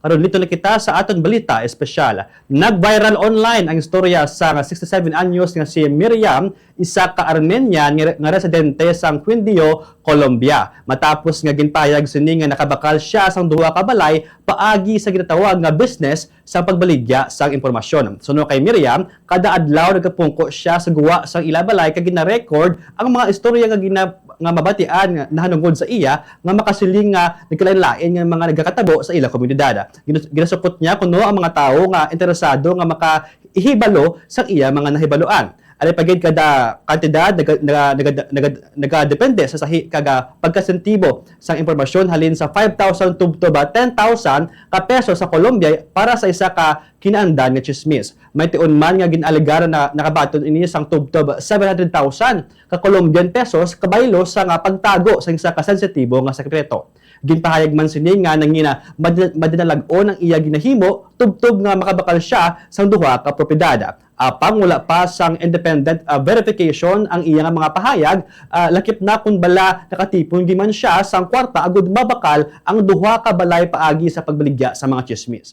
Karon dito na kita sa aton balita espesyal. Nag-viral online ang istorya sa 67 anyos nga si Miriam, isa ka Armenian nga residente sa Quindio, Colombia. Matapos nga ginpayag sini nga nakabakal siya sang duha ka balay paagi sa ginatawag nga business sa pagbaligya sang impormasyon. Suno kay Miriam, kada adlaw nagapungko siya sa guwa sang ila balay kag gina-record ang mga istorya nga mabatian nga nahanungod sa iya nga makasiling nga nagkalain-lain nga mga nagakatabo sa ila komunidad. Ginasukot niya kuno ang mga tawo nga interesado nga makaihibalo sa iya mga nahibaloan. Alay pagid kada kantidad nagadepende sa sahi kaga pagkasentibo sang impormasyon halin sa 5,000 to 10,000 ka peso sa Colombia para sa isa ka kinaandan nga chismis. May tiun man nga ginalegaran na nakabaton ini sang tubtob 700,000 ka Colombian pesos kabaylo sa nga pagtago sa isa ka sensitibo nga sekreto. Ginpahayag man sini nga nangina madinalag-on ang iya ginahimo tubtob nga makabakal siya sang duha ka propiedad. Apang wala pa sang independent verification ang iya nga mga pahayag, lakip na kung bala nakatipon giman siya sang kwarta agud mabakal ang duha ka balay paagi sa pagbaligya sa mga chismis.